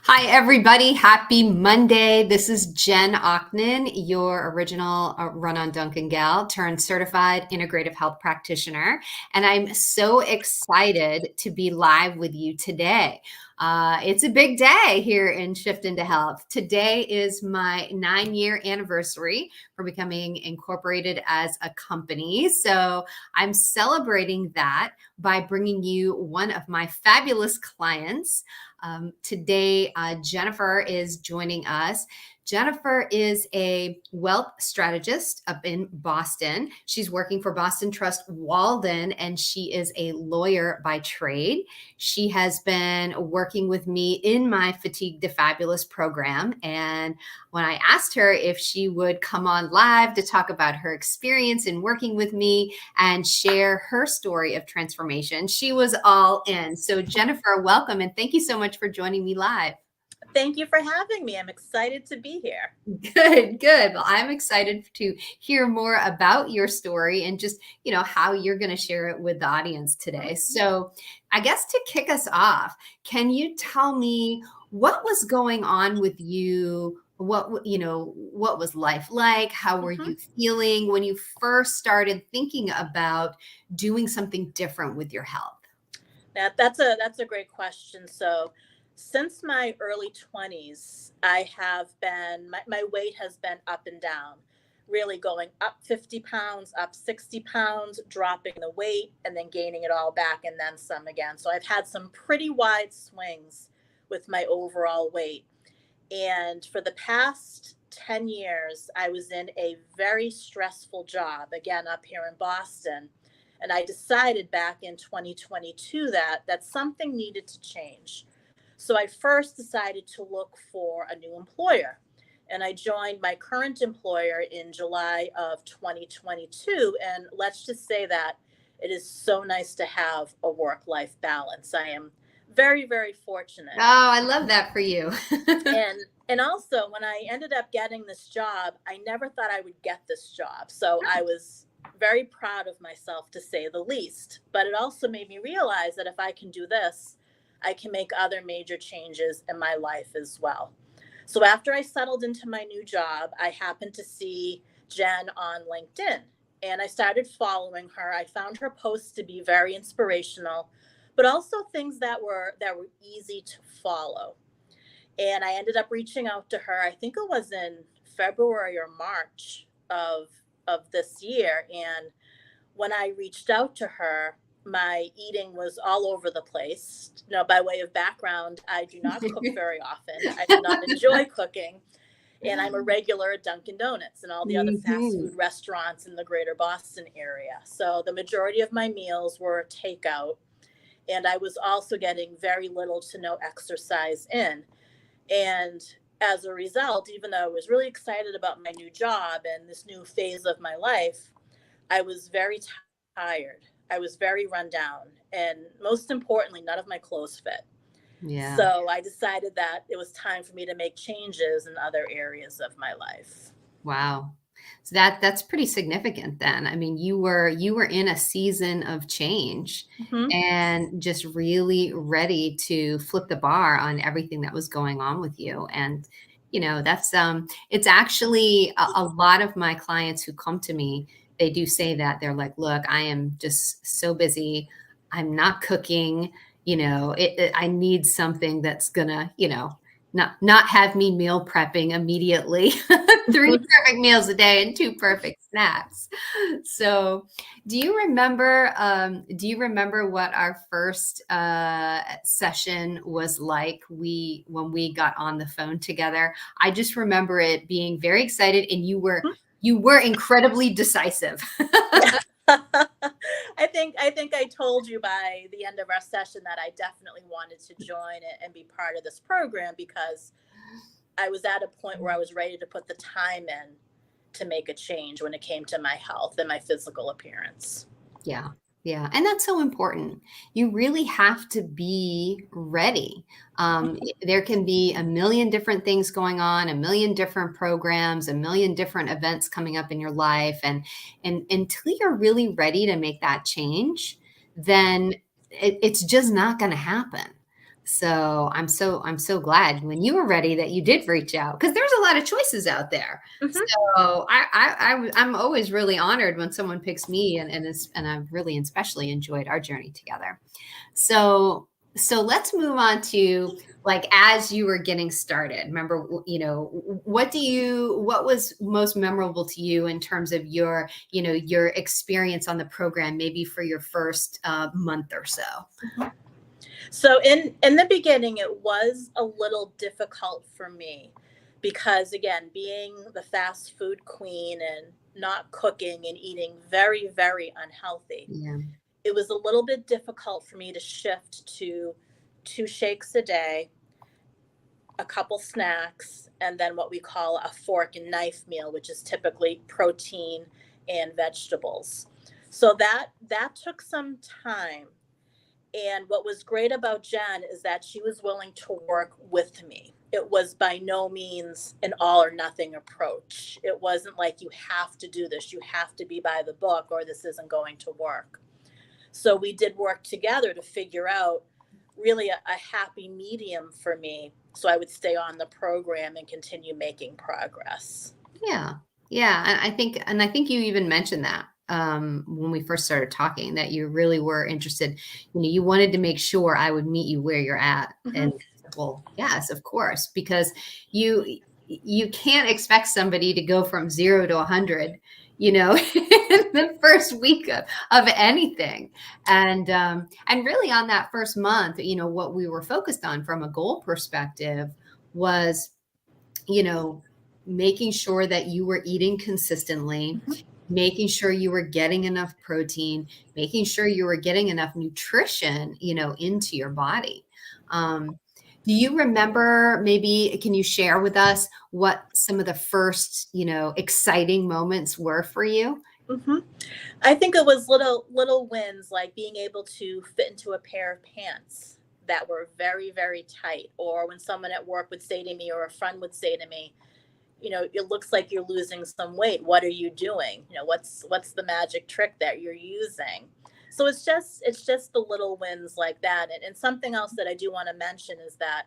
Hi, everybody. Happy Monday. This is Jen Ocknan, your original Run on Duncan gal turned certified integrative health practitioner. And I'm so excited to be live with you today. It's a big day here in Shift into Health. Today is my 9-year anniversary for becoming incorporated as a company. So I'm celebrating that by bringing you one of my fabulous clients. Today, Jennifer is joining us. Jennifer is a wealth strategist up in Boston. She's working for Boston Trust Walden, and she is a lawyer by trade. She has been working with me in my Fatigue to Fabulous program. And when I asked her if she would come on live to talk about her experience in working with me and share her story of transformation, she was all in. So Jennifer, welcome, and thank you so much for joining me live. Thank you for having me. I'm excited to be here. Good, good. Well, I'm excited to hear more about your story and just, how you're going to share it with the audience today. So I guess to kick us off, can you tell me what was going on with you? What was life like? How were you feeling when you first started thinking about doing something different with your health? That's a great question. So since my early 20s, I have been, my weight has been up and down, really going up 50 pounds, up 60 pounds, dropping the weight, and then gaining it all back and then some again. So I've had some pretty wide swings with my overall weight. And for the past 10 years, I was in a very stressful job, again, up here in Boston. And I decided back in 2022 that something needed to change. So I first decided to look for a new employer. And I joined my current employer in July of 2022. And let's just say that it is so nice to have a work-life balance. I am very, very fortunate. Oh, I love that for you. And also, when I ended up getting this job, I never thought I would get this job. So I was very proud of myself, to say the least. But it also made me realize that if I can do this, I can make other major changes in my life as well. So after I settled into my new job, I happened to see Jen on LinkedIn, and I started following her. I found her posts to be very inspirational, but also things that were easy to follow. And I ended up reaching out to her. I think it was in February or March of this year. And when I reached out to her, my eating was all over the place. By way of background, I do not cook very often. I do not enjoy cooking. And I'm a regular at Dunkin' Donuts and all the other fast food restaurants in the greater Boston area. So the majority of my meals were takeout. And I was also getting very little to no exercise in. And as a result, even though I was really excited about my new job and this new phase of my life, I was very tired. I was very run down. And most importantly, none of my clothes fit. Yeah. So I decided that it was time for me to make changes in other areas of my life. Wow. So that's pretty significant then. I mean, you were in a season of change and just really ready to flip the bar on everything that was going on with you. And that's it's actually a lot of my clients who come to me, they do say that. They're like, look, I am just so busy. I'm not cooking, I need something that's gonna, not have me meal prepping immediately. 3 perfect meals a day and 2 perfect snacks. So do you remember what our first session was like when we got on the phone together? I just remember it being very excited, and you were incredibly decisive. I think I told you by the end of our session that I definitely wanted to join it and be part of this program, because I was at a point where I was ready to put the time in to make a change when it came to my health and my physical appearance. Yeah. Yeah. And that's so important. You really have to be ready. There can be a million different things going on, a million different programs, a million different events coming up in your life. And until you're really ready to make that change, then it's just not going to happen. So I'm so glad when you were ready that you did reach out, because there's a lot of choices out there. Mhm. So I'm always really honored when someone picks me, and I've really especially enjoyed our journey together. So let's move on to, like, as you were getting started. Remember, what was most memorable to you in terms of your, your experience on the program, maybe for your first month or so? So in the beginning, it was a little difficult for me because, again, being the fast food queen and not cooking and eating very, very unhealthy, Yeah. it was a little bit difficult for me to shift to 2 shakes a day, a couple snacks, and then what we call a fork and knife meal, which is typically protein and vegetables. So that took some time. And what was great about Jen is that she was willing to work with me. It was by no means an all or nothing approach. It wasn't like, you have to do this, you have to be by the book, or this isn't going to work. So we did work together to figure out really a happy medium for me, so I would stay on the program and continue making progress. Yeah. Yeah. And I think you even mentioned that when we first started talking, that you really were interested, you wanted to make sure I would meet you where you're at. And Mm-hmm. well, yes, of course, because you can't expect somebody to go from 0 to 100, in the first week of anything. And really on that first month, what we were focused on from a goal perspective was, you know, making sure that you were eating consistently, making sure you were getting enough protein, making sure you were getting enough nutrition, into your body. Um, do you remember, maybe can you share with us what some of the first, exciting moments were for you? Mm-hmm. I think it was little wins, like being able to fit into a pair of pants that were very, very tight, or when someone at work would say to me, or a friend would say to me, it looks like you're losing some weight. What are you doing? What's the magic trick that you're using? So it's just the little wins like that. And something else that I do want to mention is that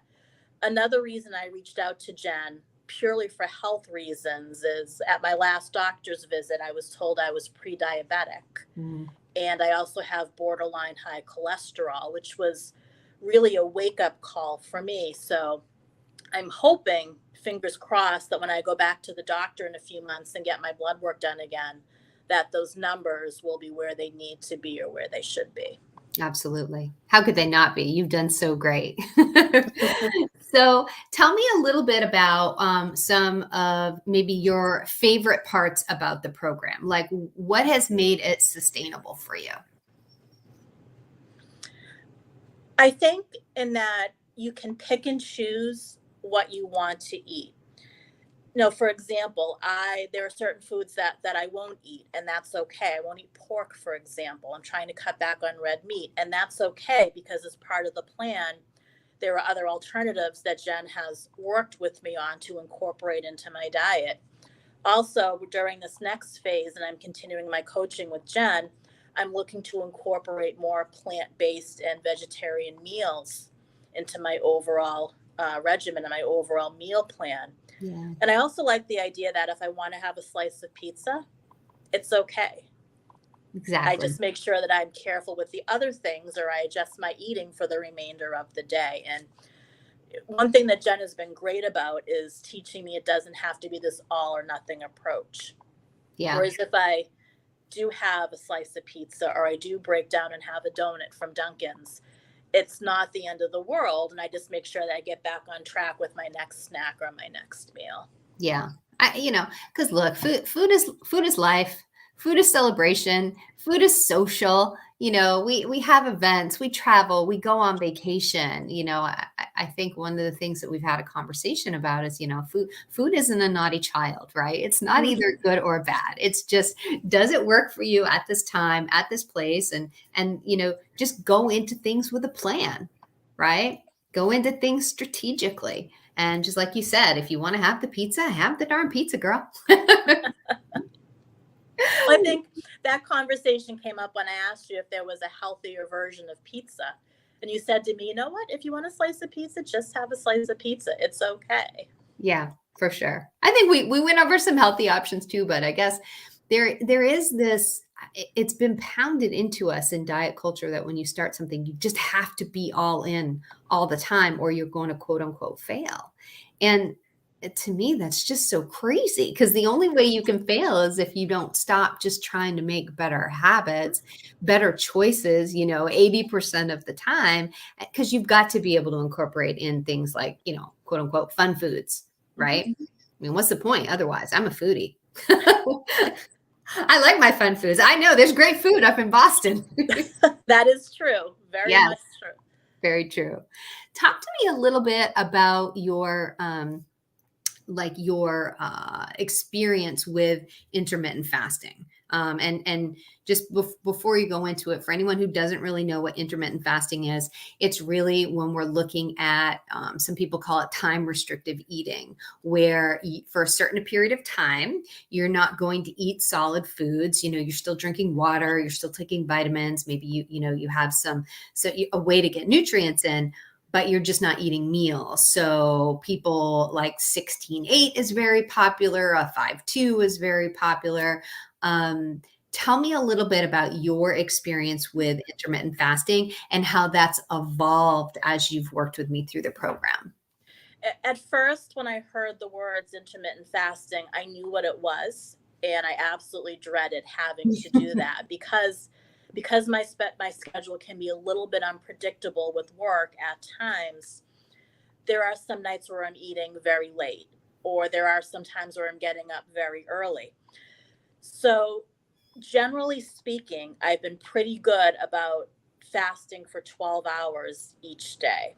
another reason I reached out to Jen purely for health reasons is, at my last doctor's visit, I was told I was pre-diabetic, Mm, and I also have borderline high cholesterol, which was really a wake-up call for me. So I'm hoping, fingers crossed, that when I go back to the doctor in a few months and get my blood work done again, that those numbers will be where they need to be, or where they should be. absolutely. How could they not be? You've done so great. So tell me a little bit about some of maybe your favorite parts about the program. Like, what has made it sustainable for you? I think in that you can pick and choose what you want to eat. For example, I there are certain foods that I won't eat, and that's okay. I won't eat pork, for example. I'm trying to cut back on red meat, and that's okay, because as part of the plan, there are other alternatives that Jen has worked with me on to incorporate into my diet. Also, during this next phase, and I'm continuing my coaching with Jen, I'm looking to incorporate more plant-based and vegetarian meals into my overall regimen and my overall meal plan. Yeah, And I also like the idea that if I want to have a slice of pizza, it's okay. I exactly. just make sure that I'm careful with the other things, or I adjust my eating for the remainder of the day. And one thing that Jen has been great about is teaching me it doesn't have to be this all or nothing approach. Yeah. Whereas if I do have a slice of pizza, or I do break down and have a donut from Dunkin's, it's not the end of the world. And I just make sure that I get back on track with my next snack or my next meal. Yeah. Because look, food is life. Food is celebration. Food is social. We have events, we travel, we go on vacation. I think one of the things that we've had a conversation about is, food isn't a naughty child, right? It's not Mhm. either good or bad. It's just, does it work for you at this time, at this place? And just go into things with a plan, right? Go into things strategically. And just like you said, if you want to have the pizza, have the darn pizza, girl. Well, I think that conversation came up when I asked you if there was a healthier version of pizza. And you said to me, you know what? If you want a slice of pizza, just have a slice of pizza. It's okay. Yeah, for sure. I think we went over some healthy options too, but I guess there is this, it's been pounded into us in diet culture that when you start something, you just have to be all in all the time or you're going to quote unquote fail. And to me, that's just so crazy because the only way you can fail is if you don't stop just trying to make better habits, better choices, 80% of the time, because you've got to be able to incorporate in things like, quote unquote, fun foods, right? Mm-hmm. I mean, what's the point? Otherwise, I'm a foodie. I like my fun foods. I know there's great food up in Boston. That is true. Very Yes, much true. very true. Talk to me a little bit about your experience with intermittent fasting. And just before you go into it, for anyone who doesn't really know what intermittent fasting is, it's really when we're looking at, some people call it time restrictive eating, where for a certain period of time, you're not going to eat solid foods. You're still drinking water, you're still taking vitamins. Maybe you have a way to get nutrients in, but you're just not eating meals. So people like 16-8 is very popular. A 5-2 is very popular. Tell me a little bit about your experience with intermittent fasting and how that's evolved as you've worked with me through the program. At first, when I heard the words intermittent fasting, I knew what it was, and I absolutely dreaded having to do that because my schedule can be a little bit unpredictable with work at times. There are some nights where I'm eating very late, or there are some times where I'm getting up very early. So generally speaking, I've been pretty good about fasting for 12 hours each day.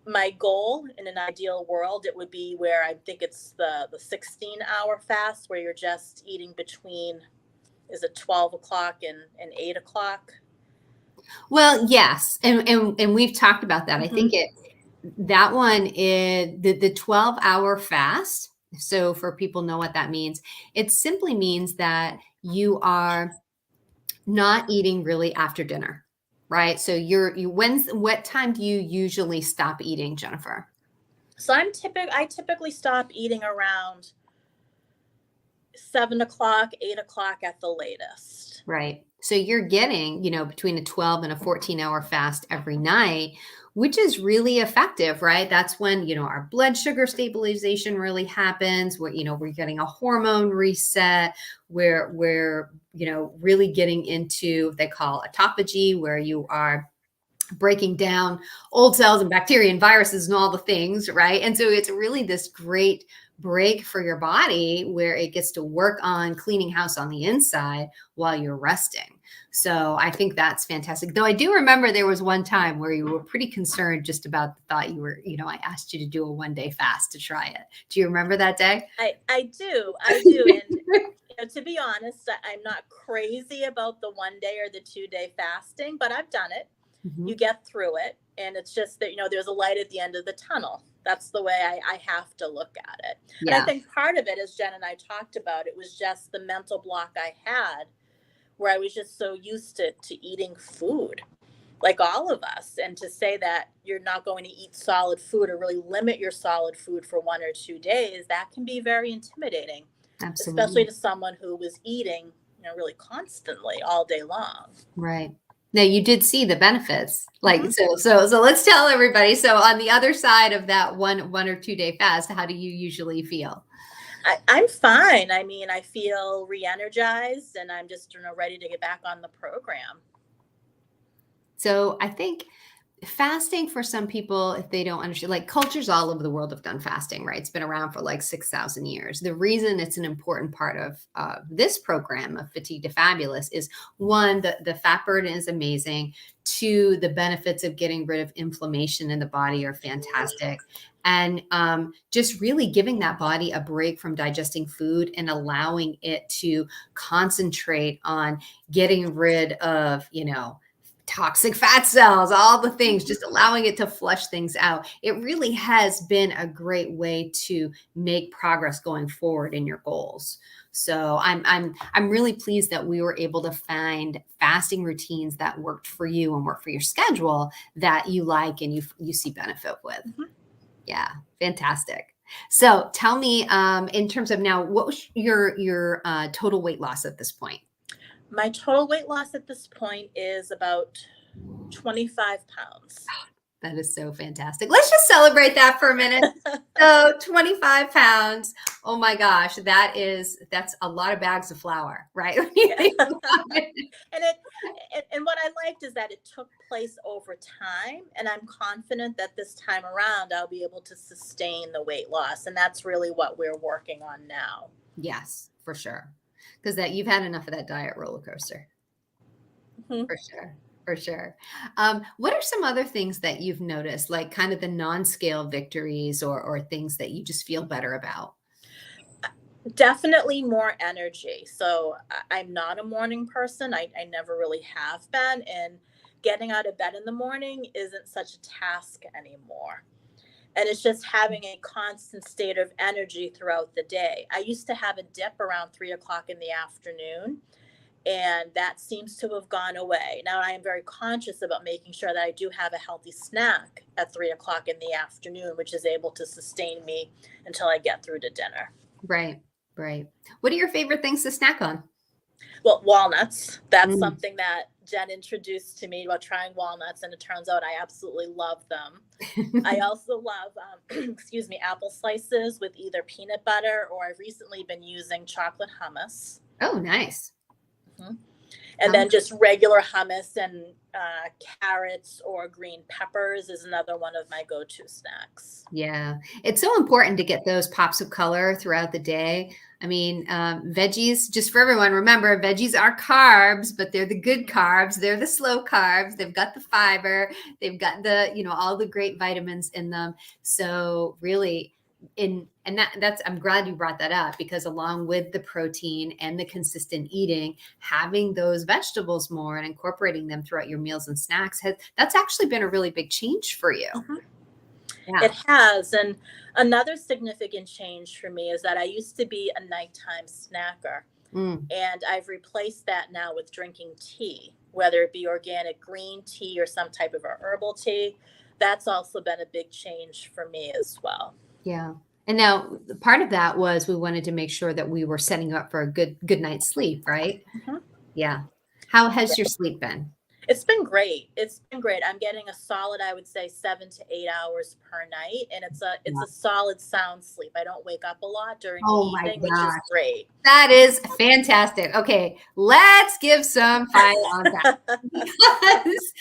My goal in an ideal world, it would be where I think it's the 16-hour fast where you're just eating between, is it 12 o'clock and 8 o'clock? Well, yes. And we've talked about that. Mm-hmm. I think that one is the 12-hour fast. So for people know what that means, it simply means that you are not eating really after dinner, right? So what time do you usually stop eating, Jennifer? So I typically stop eating around 7 o'clock, 8 o'clock at the latest. Right. So you're getting, between a 12 and a 14-hour fast every night, which is really effective, right? That's when, our blood sugar stabilization really happens, where, we're getting a hormone reset, where we're, really getting into what they call autophagy, where you are breaking down old cells and bacteria and viruses and all the things, right? And so it's really this great break for your body where it gets to work on cleaning house on the inside while you're resting. So I think that's fantastic. Though I do remember there was one time where you were pretty concerned just about the thought you were, I asked you to do a 1-day fast to try it. Do you remember that day? I do. And to be honest, I'm not crazy about the 1-day or the 2-day fasting, but I've done it. Mm-hmm. You get through it, and it's just that there's a light at the end of the tunnel. That's the way I have to look at it. Yeah. And I think part of it, as Jen and I talked about, it was just the mental block I had where I was just so used to eating food like all of us, and to say that you're not going to eat solid food or really limit your solid food for 1 or 2 days, that can be very intimidating. Absolutely. Especially to someone who was eating really constantly all day long. Right. Now you did see the benefits, so let's tell everybody. So on the other side of that one or 2-day fast, how do you usually feel? I'm fine. I mean, I feel re-energized, and I'm just ready to get back on the program. So I think fasting for some people, if they don't understand, like cultures all over the world have done fasting, right? It's been around for like 6,000 years. The reason it's an important part of this program of Fatigue to Fabulous is, one, the fat burden is amazing. 2, the benefits of getting rid of inflammation in the body are fantastic. And just really giving that body a break from digesting food and allowing it to concentrate on getting rid of, toxic fat cells, all the things, just allowing it to flush things out. It really has been a great way to make progress going forward in your goals. So I'm really pleased that we were able to find fasting routines that worked for you and work for your schedule that you like and you see benefit with. Yeah, fantastic. So tell me, in terms of now, what was your total weight loss at this point? My total weight loss at this point is about 25 pounds. That is so fantastic. Let's just celebrate that for a minute. So 25 pounds. Oh my gosh, that's a lot of bags of flour, right? And what I liked is that it took place over time, and I'm confident that this time around I'll be able to sustain the weight loss, and that's really what we're working on now. Yes, for sure. Because that you've had enough of that diet roller coaster. Mm-hmm. For sure. For sure. What are some other things that you've noticed, like kind of the non-scale victories or things that you just feel better about? Definitely more energy. So I'm not a morning person. I never really have been. And getting out of bed in the morning isn't such a task anymore. And it's just having a constant state of energy throughout the day. I used to have a dip around 3 o'clock in the afternoon, and that seems to have gone away. Now I am very conscious about making sure that I do have a healthy snack at 3 o'clock in the afternoon, which is able to sustain me until I get through to dinner. Right, right. What are your favorite things to snack on? Well, walnuts. That's Mm. something that Jen introduced to me about trying walnuts, and it turns out I absolutely love them. I also love, excuse me, apple slices with either peanut butter, or I've recently been using chocolate hummus. Oh, nice. Mhm. And then just regular hummus and carrots or green peppers is another one of my go-to snacks. Yeah, it's so important to get those pops of color throughout the day. I mean, veggies, just for everyone, remember, veggies are carbs, but they're the good carbs. They're the slow carbs. They've got the fiber. They've got all the great vitamins in them. So really, that's I'm glad you brought that up, because along with the protein and the consistent eating, having those vegetables more and incorporating them throughout your meals and snacks that's actually been a really big change for you. Mm-hmm. Yeah. It has. And another significant change for me is that I used to be a nighttime snacker. And I've replaced that now with drinking tea, whether it be organic green tea or some type of a herbal tea. That's also been a big change for me as well. Yeah. And now part of that was we wanted to make sure that we were setting you up for a good night's sleep, right? Mm-hmm. Yeah. How has your sleep been? It's been great. It's been great. I'm getting a solid, I would say, 7 to 8 hours per night, and it's a solid sound sleep. I don't wake up a lot during Oh the my evening, which is gosh. great. That is fantastic. Okay, let's give some fire on that. Because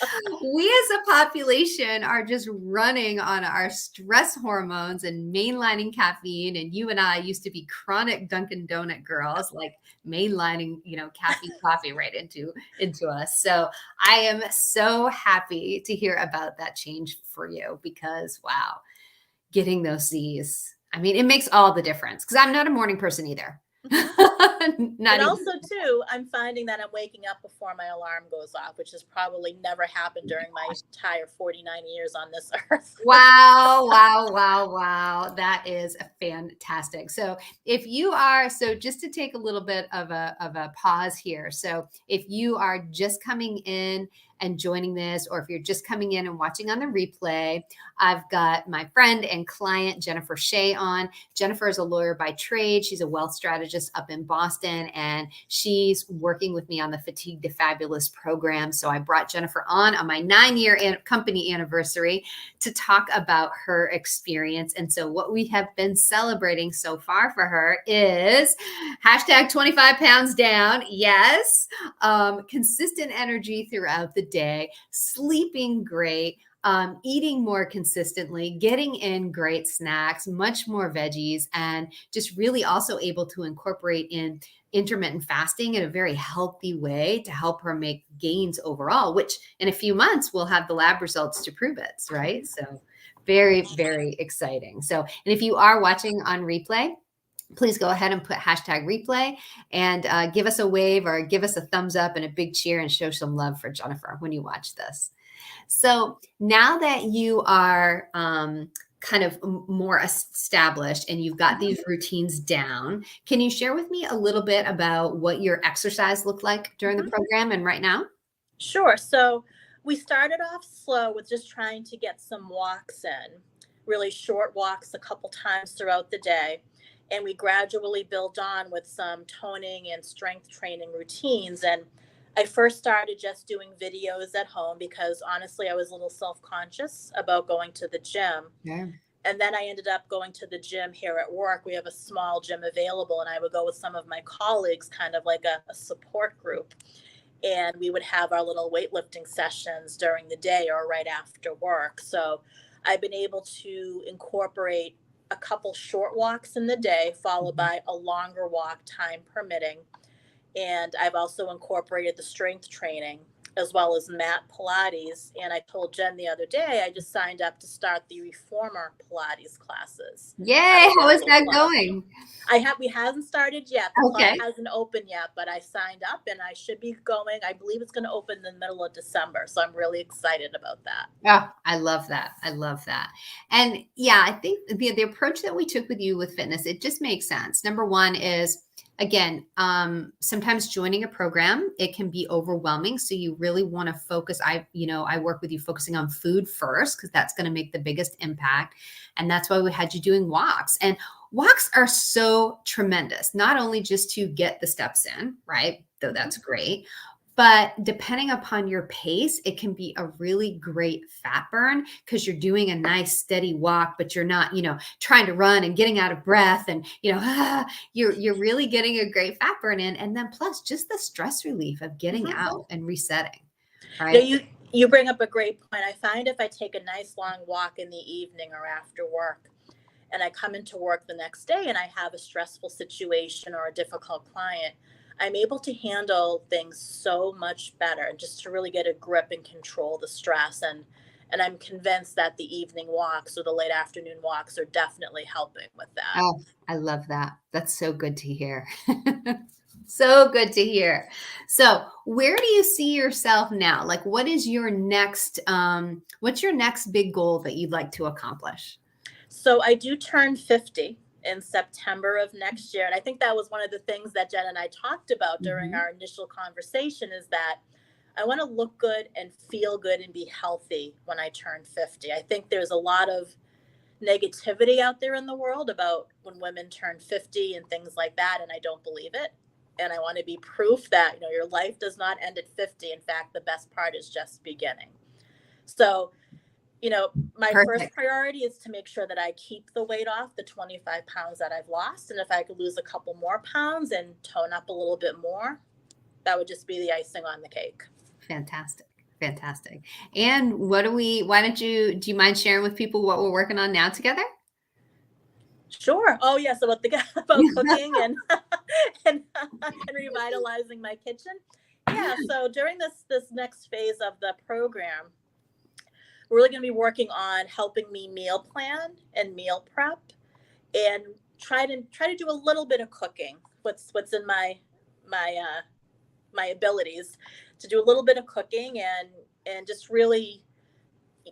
we as a population are just running on our stress hormones and mainlining caffeine. And you and I used to be chronic Dunkin' Donut girls, like mainlining, caffeine coffee right into us. So I am so happy to hear about that change for you, because wow, getting those Z's. I mean, it makes all the difference, because I'm not a morning person either. And also, too, I'm finding that I'm waking up before my alarm goes off, which has probably never happened during my entire 49 years on this earth. Wow, wow, wow, wow. That is fantastic. So just to take a little bit of a pause here. So if you are just coming in and joining this, or if you're just coming in and watching on the replay, I've got my friend and client, Jennifer Shea, on. Jennifer is a lawyer by trade. She's a wealth strategist up in Boston, and she's working with me on the Fatigue to Fabulous program. So I brought Jennifer on my 9-year company anniversary to talk about her experience. And so what we have been celebrating so far for her is hashtag 25 pounds down. Yes. Consistent energy throughout the day, sleeping great, eating more consistently, getting in great snacks, much more veggies, and just really also able to incorporate in intermittent fasting in a very healthy way to help her make gains overall, which in a few months we'll have the lab results to prove it, right? So very, very exciting. So, and if you are watching on replay, please go ahead and put hashtag replay and give us a wave or give us a thumbs up and a big cheer and show some love for Jennifer when you watch this. So now that you are kind of more established and you've got these routines down, can you share with me a little bit about what your exercise looked like during the program and right now? Sure. So we started off slow with just trying to get some walks in, really short walks a couple times throughout the day. And we gradually built on with some toning and strength training routines. And I first started just doing videos at home because honestly, I was a little self conscious about going to the gym. Yeah. And then I ended up going to the gym here at work. We have a small gym available, and I would go with some of my colleagues, kind of like a support group. And we would have our little weightlifting sessions during the day or right after work. So I've been able to incorporate a couple short walks in the day, followed by a longer walk, time permitting. And I've also incorporated the strength training as well as mat Pilates. And I told Jen the other day, I just signed up to start the reformer Pilates classes. Yay! How is that going? We hasn't started yet. The club Okay. hasn't opened yet, but I signed up and I should be going. I believe it's going to open in the middle of December. So I'm really excited about that. Oh, I love that. I love that. And yeah, I think the approach that we took with you with fitness, it just makes sense. Number one is, again, sometimes joining a program, it can be overwhelming. So you really want to focus. I work with you focusing on food first, because that's going to make the biggest impact. And that's why we had you doing walks. And walks are so tremendous, not only just to get the steps in, right? Though that's great. But depending upon your pace, it can be a really great fat burn because you're doing a nice steady walk, but you're not, trying to run and getting out of breath and, you're really getting a great fat burn in. And then plus just the stress relief of getting out and resetting, right? You bring up a great point. I find if I take a nice long walk in the evening or after work and I come into work the next day and I have a stressful situation or a difficult client, I'm able to handle things so much better and just to really get a grip and control the stress. And I'm convinced that the evening walks or the late afternoon walks are definitely helping with that. Oh, I love that. That's so good to hear. So good to hear. So where do you see yourself now? Like, what is your what's your next big goal that you'd like to accomplish? So I do turn 50 in September of next year. And I think that was one of the things that Jen and I talked about during our initial conversation is that I want to look good and feel good and be healthy when I turn 50. I think there's a lot of negativity out there in the world about when women turn 50 and things like that. And I don't believe it. And I want to be proof that, your life does not end at 50. In fact, the best part is just beginning. So my first priority is to make sure that I keep the weight off, the 25 pounds that I've lost. And if I could lose a couple more pounds and tone up a little bit more, that would just be the icing on the cake. Fantastic. Fantastic. And do you mind sharing with people what we're working on now together? Sure. Oh yes, about cooking and and revitalizing my kitchen. Yeah. So during this next phase of the program, we're really going to be working on helping me meal plan and meal prep, and try to do a little bit of cooking. What's in my abilities to do a little bit of cooking and just really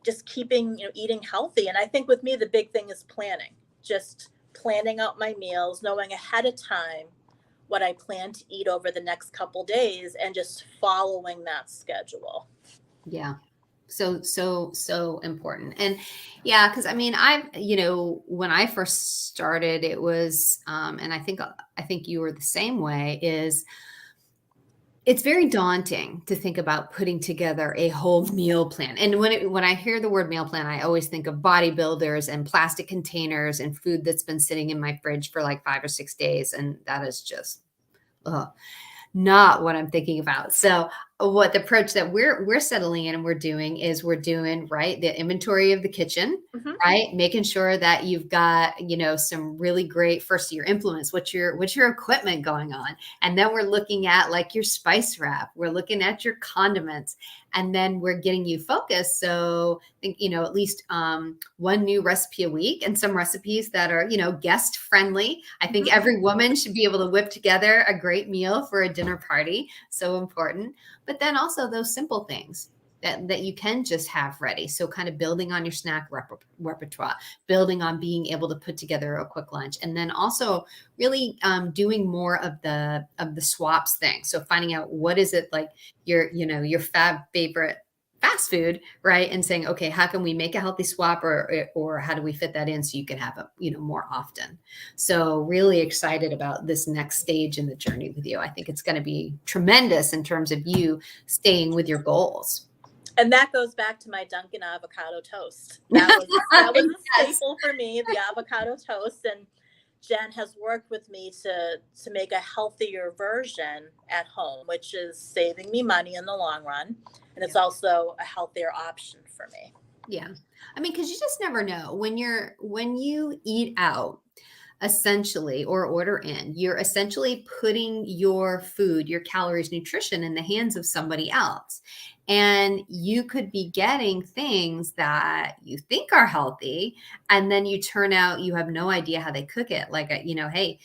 just keeping eating healthy. And I think with me the big thing is planning. Just planning out my meals, knowing ahead of time what I plan to eat over the next couple days, and just following that schedule. Yeah. So important. And yeah, because I mean, when I first started, it was, and I think you were the same way, it's very daunting to think about putting together a whole meal plan. And when I hear the word meal plan, I always think of bodybuilders and plastic containers and food that's been sitting in my fridge for like 5 or 6 days. And that is just not what I'm thinking about. So what the approach that we're settling in and we're doing is we're doing right the inventory of the kitchen, Mhm. right? Making sure that you've got, some really great first your implements, what's your equipment going on. And then we're looking at like your spice rack, we're looking at your condiments, and then we're getting you focused. So I think, at least one new recipe a week, and some recipes that are, guest friendly. I think Mhm. every woman should be able to whip together a great meal for a dinner party. So important. But then also those simple things that you can just have ready. So kind of building on your snack repertoire, building on being able to put together a quick lunch, and then also really doing more of the swaps thing. So finding out what is it like your fab favorite fast food, right? And saying, okay, how can we make a healthy swap, or how do we fit that in so you can have it, more often? So really excited about this next stage in the journey with you. I think it's going to be tremendous in terms of you staying with your goals. And that goes back to my Dunkin' avocado toast. That was a Yes. staple for me, the avocado toast. And Jen has worked with me to make a healthier version at home, which is saving me money in the long run. And it's Yeah. also a healthier option for me. Yeah. I mean, because you just never know when you eat out, essentially, or order in, you're essentially putting your food, your calories, nutrition in the hands of somebody else. And you could be getting things that you think are healthy, and then you turn out you have no idea how they cook it. Like, hey,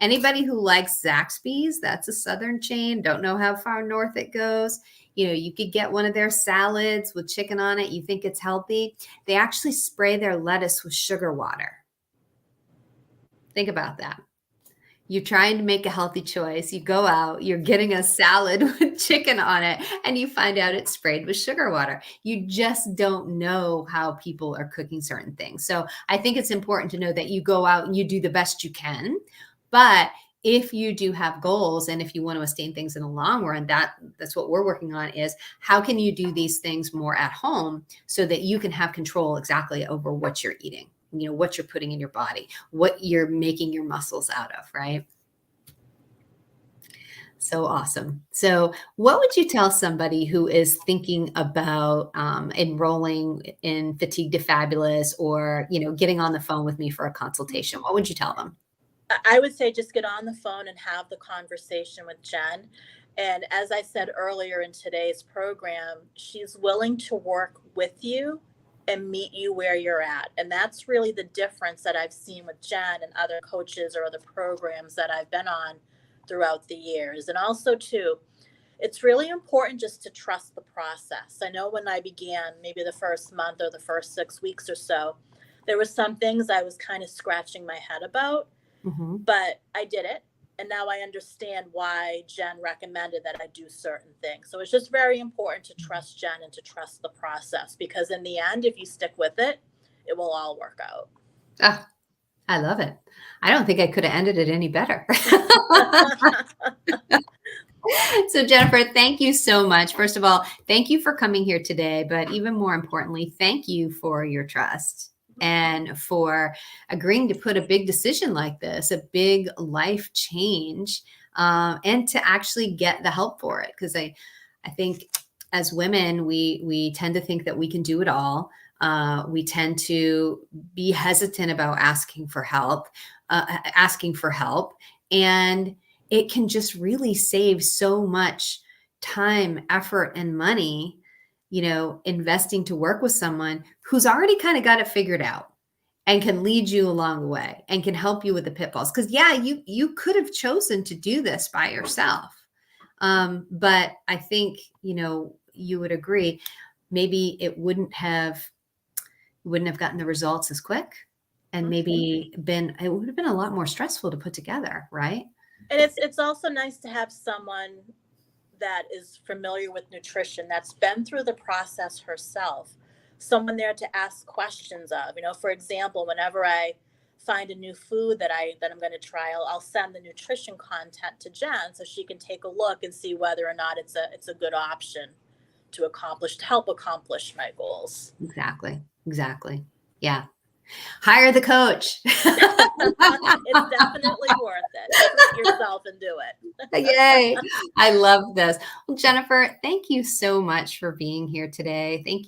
anybody who likes Zaxby's, that's a Southern chain, don't know how far north it goes. You could get one of their salads with chicken on it. You think it's healthy. They actually spray their lettuce with sugar water. Think about that. You're trying to make a healthy choice. You go out, you're getting a salad with chicken on it, and you find out it's sprayed with sugar water. You just don't know how people are cooking certain things. So I think it's important to know that you go out and you do the best you can. But if you do have goals, and if you want to sustain things in the long run, that's what we're working on, is how can you do these things more at home so that you can have control exactly over what you're eating, what you're putting in your body, what you're making your muscles out of, right? So awesome. So, what would you tell somebody who is thinking about enrolling in Fatigue to Fabulous, or getting on the phone with me for a consultation? What would you tell them? I would say just get on the phone and have the conversation with Jen. And as I said earlier in today's program, she's willing to work with you and meet you where you're at. And that's really the difference that I've seen with Jen and other coaches or other programs that I've been on throughout the years. And also, too, it's really important just to trust the process. I know when I began, maybe the first month or the first 6 weeks or so, there were some things I was kind of scratching my head about, Hmm. but I did it. And now I understand why Jen recommended that I do certain things. So it's just very important to trust Jen and to trust the process, because in the end, if you stick with it, it will all work out. Oh, I love it. I don't think I could have ended it any better. So, Jennifer, thank you so much. First of all, thank you for coming here today. But even more importantly, thank you for your trust and for agreeing to put a big decision like this, a big life change, and to actually get the help for it. Because I think as women, we tend to think that we can do it all. We tend to be hesitant about asking for help, and it can just really save so much time, effort, and money, investing to work with someone who's already kind of got it figured out and can lead you along the way and can help you with the pitfalls. Because yeah, you could have chosen to do this by yourself, but I think you would agree maybe it wouldn't have gotten the results as quick, and maybe it would have been a lot more stressful to put together, right? And it's also nice to have someone that is familiar with nutrition, that's been through the process herself, someone there to ask questions of. For example, whenever I find a new food that I'm going to try, I'll send the nutrition content to Jen so she can take a look and see whether or not it's a good option to help accomplish my goals. Exactly. Exactly. Yeah. Hire the coach. It's definitely worth it. Treat yourself and do it. Yay. I love this. Well, Jennifer, thank you so much for being here today. Thank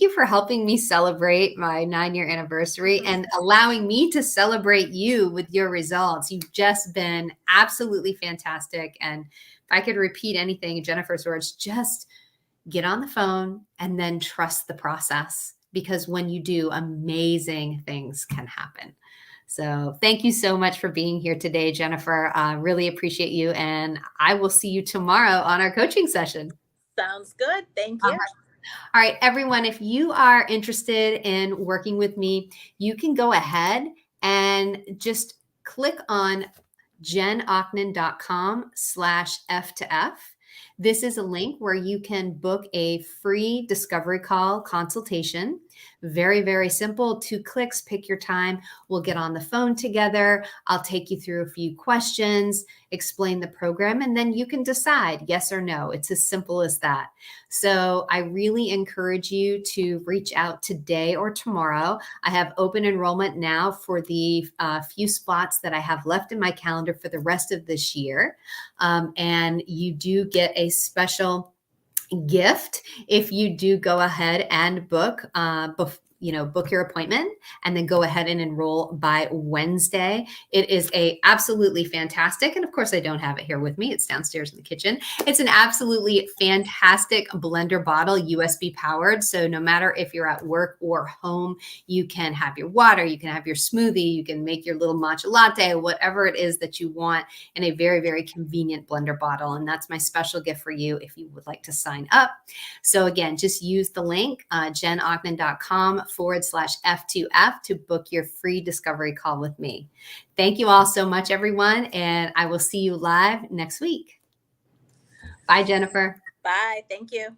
you for helping me celebrate my 9-year anniversary and allowing me to celebrate you with your results. You've just been absolutely fantastic. And if I could repeat anything, Jennifer's words, just get on the phone and then trust the process, because when you do, amazing things can happen. So thank you so much for being here today, Jennifer. Really appreciate you. And I will see you tomorrow on our coaching session. Sounds good. Thank you. All right, everyone, if you are interested in working with me, you can go ahead and just click on jenochnan.com/F2F. This is a link where you can book a free discovery call consultation. Very, very simple. 2 clicks, pick your time. We'll get on the phone together. I'll take you through a few questions, explain the program, and then you can decide yes or no. It's as simple as that. So I really encourage you to reach out today or tomorrow. I have open enrollment now for the few spots that I have left in my calendar for the rest of this year. And you do get a special gift if you do go ahead and book book your appointment and then go ahead and enroll by Wednesday. It is a absolutely fantastic, and of course I don't have it here with me, it's downstairs in the kitchen. It's an absolutely fantastic blender bottle, USB powered. So no matter if you're at work or home, you can have your water, you can have your smoothie, you can make your little matcha latte, whatever it is that you want, in a very, very convenient blender bottle. And that's my special gift for you if you would like to sign up. So again, just use the link, jenochnan.com/F2F to book your free discovery call with me. Thank you all so much, everyone. And I will see you live next week. Bye, Jennifer. Bye. Thank you.